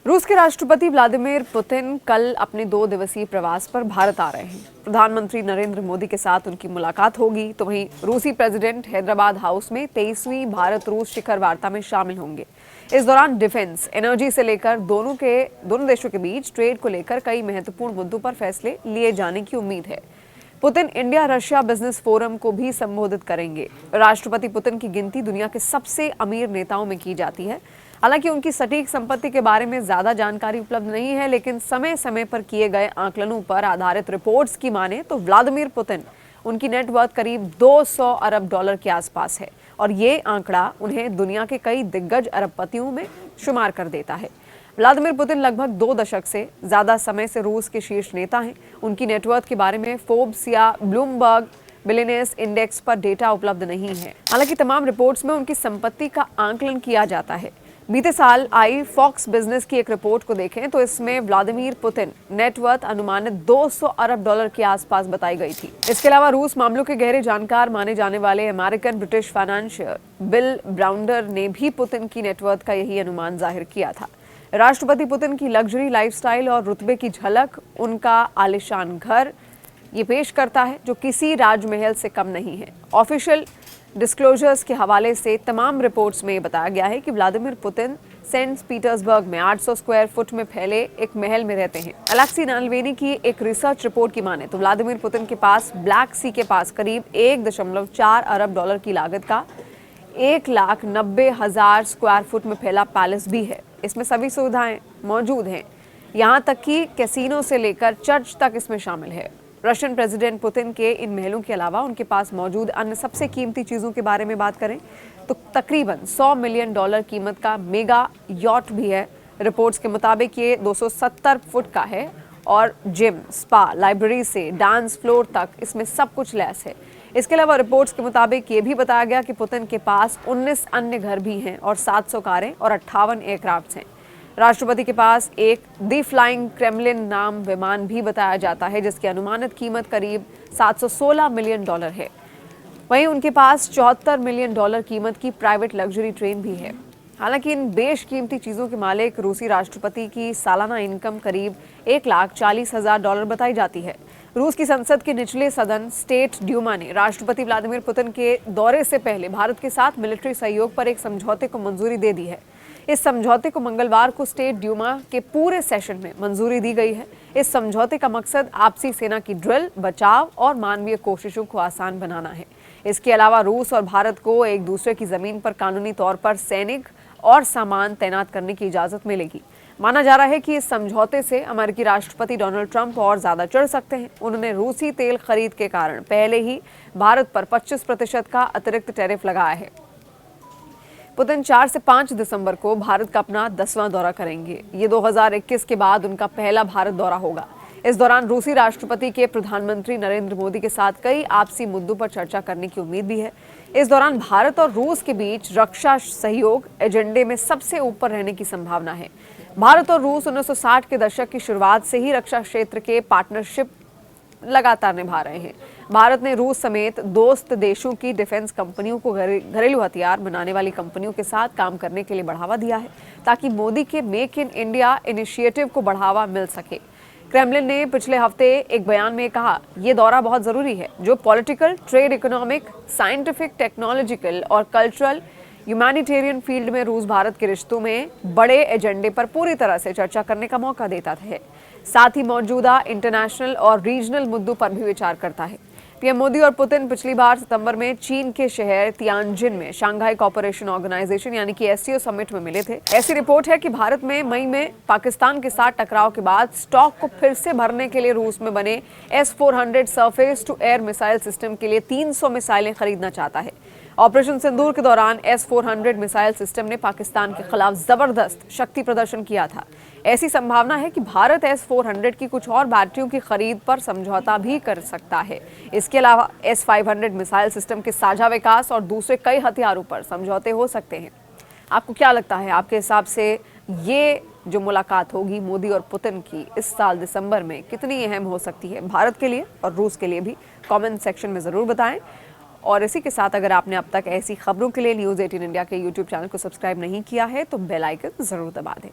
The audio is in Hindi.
रूस के राष्ट्रपति व्लादिमीर पुतिन कल अपने 2 दिवसीय प्रवास पर भारत आ रहे हैं। प्रधानमंत्री नरेंद्र मोदी के साथ उनकी मुलाकात होगी, तो वहीं रूसी प्रेसिडेंट हैदराबाद हाउस में 23वीं भारत रूस शिखर वार्ता में शामिल होंगे। इस दौरान डिफेंस, एनर्जी से लेकर दोनों देशों के बीच ट्रेड को लेकर कई महत्वपूर्ण मुद्दों पर फैसले लिए जाने की उम्मीद है। Putin India Russia business forum को भी संबोधित करेंगे। राष्ट्रपति पुतिन की गिनती दुनिया के सबसे अमीर नेताओं में की जाती है। हालांकि उनकी सटीक संपत्ति के बारे में ज्यादा जानकारी उपलब्ध नहीं है, लेकिन समय समय पर किए गए आकलनों पर आधारित रिपोर्ट्स की माने तो व्लादिमीर पुतिन उनकी नेटवर्थ करीब 200 अरब डॉलर के आसपास है और ये आंकड़ा उन्हें दुनिया के कई दिग्गज अरबपतियों में शुमार कर देता है। व्लादिमीर पुतिन लगभग 2 दशक से ज्यादा समय से रूस के शीर्ष नेता हैं। उनकी नेटवर्थ के बारे में फोर्ब्स या ब्लूमबर्ग बिलियनेयर्स इंडेक्स पर डेटा उपलब्ध नहीं है। हालांकि तमाम रिपोर्ट्स में उनकी संपत्ति का आकलन किया जाता है। बीते साल आई फॉक्स बिजनेस की एक रिपोर्ट को देखें तो इसमें व्लादिमीर पुतिन नेटवर्थ अनुमानित 200 अरब डॉलर के आसपास बताई गई थी। इसके अलावा रूस मामलों के गहरे जानकार माने जाने वाले अमेरिकन ब्रिटिश फाइनेंशियर बिल ब्राउंडर ने भी पुतिन की नेटवर्थ का यही अनुमान जाहिर किया था। राष्ट्रपति पुतिन की लग्जरी लाइफस्टाइल और रुतबे की झलक उनका आलिशान घर ये पेश करता है, जो किसी राजमहल से कम नहीं है। ऑफिशियल डिस्क्लोजर्स के हवाले से तमाम रिपोर्ट्स में बताया गया है कि व्लादिमीर पुतिन सेंट पीटर्सबर्ग में 800 स्क्वायर फुट में फैले एक महल में रहते हैं। अलेक्सी नालवेनी की एक रिसर्च रिपोर्ट की माने तो व्लादिमीर पुतिन के पास ब्लैक सी के पास करीब 1.4 अरब डॉलर की लागत का 1,90,000 स्क्वायर फुट में फैला पैलेस भी है। इसमें सभी सुविधाएं मौजूद हैं, यहाँ तक कि कैसीनो से लेकर चर्च तक इसमें शामिल है। रशियन प्रेसिडेंट पुतिन के इन महलों के अलावा उनके पास मौजूद अन्य सबसे कीमती चीजों के बारे में बात करें तो तकरीबन $100 मिलियन कीमत का मेगा यॉट भी है। रिपोर्ट्स के मुताबिक ये 270 फुट का है और जिम, स्पा, लाइब्रेरी से डांस फ्लोर तक इसमें सब कुछ लैस है। इसके अलावा रिपोर्ट्स के मुताबिक ये भी बताया गया कि पुतिन के पास 19 अन्य घर भी हैं और 700 कारें और 58 एयरक्राफ्ट हैं। राष्ट्रपति के पास एक दी फ्लाइंग क्रेमलिन नाम विमान भी बताया जाता है, जिसकी अनुमानित कीमत करीब $716 मिलियन है। वहीं उनके पास $74 मिलियन कीमत की प्राइवेट लग्जरी ट्रेन भी है। हालांकि इन बेशकीमती चीजों के मालिक रूसी राष्ट्रपति की सालाना इनकम करीब $1,40,000 बताई जाती है। रूस की संसद के निचले सदन स्टेट ड्यूमा ने राष्ट्रपति व्लादिमीर पुतिन के दौरे से पहले भारत के साथ मिलिट्री सहयोग पर एक समझौते को मंजूरी दे दी है। इस समझौते को मंगलवार को स्टेट ड्यूमा के पूरे सेशन में मंजूरी दी गई है। इस समझौते का मकसद आपसी सेना की ड्रिल, बचाव और मानवीय कोशिशों को आसान बनाना है। इसके अलावा रूस और भारत को एक दूसरे की जमीन पर कानूनी तौर पर सैनिक और सामान तैनात करने की इजाजत मिलेगी। माना जा रहा है कि इस समझौते से अमेरिकी राष्ट्रपति डोनाल्ड ट्रंप और ज्यादा चढ़ सकते हैं। उन्होंने रूसी तेल खरीद के कारण पहले ही भारत पर 25% का अतिरिक्त टैरिफ लगाया है। पुतिन 4 से 5 दिसंबर को भारत का अपना 10वां दौरा करेंगे। ये 2021 के बाद उनका पहला भारत दौरा होगा। इस दौरान रूसी राष्ट्रपति के प्रधानमंत्री नरेंद्र मोदी के साथ कई आपसी मुद्दों पर चर्चा करने की उम्मीद भी है। इस दौरान भारत और रूस के बीच रक्षा सहयोग एजेंडे में सबसे ऊपर रहने की संभावना है। भारत और रूस 1960 के दशक की शुरुआत से ही रक्षा क्षेत्र के पार्टनरशिप लगातार निभा रहे हैं। भारत ने रूस समेत दोस्त देशों की डिफेंस कंपनियों को घरेलू हथियार बनाने वाली कंपनियों के साथ काम करने के लिए बढ़ावा दिया है, ताकि मोदी के मेक इन इंडिया इनिशिएटिव को बढ़ावा मिल सके। क्रेमलिन ने पिछले हफ्ते एक बयान में कहा, ये दौरा बहुत जरूरी है, जो political, trade, economic, scientific, technological और कल्चरल ह्यूमैनिटेरियन फील्ड में रूस भारत के रिश्तों में बड़े एजेंडे पर पूरी तरह से चर्चा करने का मौका देता है। साथ ही मौजूदा इंटरनेशनल और रीजनल मुद्दों पर भी विचार करता है। पीएम मोदी और पुतिन पिछली बार सितंबर में चीन के शहर तियानजिन में शंघाई कोऑपरेशन ऑर्गेनाइजेशन यानी कि एससीओ समिट में मिले थे। ऐसी रिपोर्ट है कि भारत में मई में पाकिस्तान के साथ टकराव के बाद स्टॉक को फिर से भरने के लिए रूस में बने S-400 surface to air missile system के लिए 300 मिसाइलें खरीदना चाहता है। ऑपरेशन सिंदूर के दौरान S-400 मिसाइल सिस्टम ने पाकिस्तान के खिलाफ जबरदस्त शक्ति प्रदर्शन किया था। ऐसी संभावना है कि भारत S-400 की कुछ और बैटरियों की खरीद पर समझौता भी कर सकता है। इसके अलावा S-500 मिसाइल सिस्टम के साझा विकास और दूसरे कई हथियारों पर समझौते हो सकते हैं। आपको क्या लगता है, आपके हिसाब से ये जो मुलाकात होगी मोदी और पुतिन की इस साल दिसंबर में कितनी अहम हो सकती है भारत के लिए और रूस के लिए भी? कमेंट सेक्शन में ज़रूर बताएं। और इसी के साथ अगर आपने अब तक ऐसी खबरों के लिए न्यूज़ 18 इंडिया के यूट्यूब चैनल को सब्सक्राइब नहीं किया है तो बेल आइकन ज़रूर दबा दें।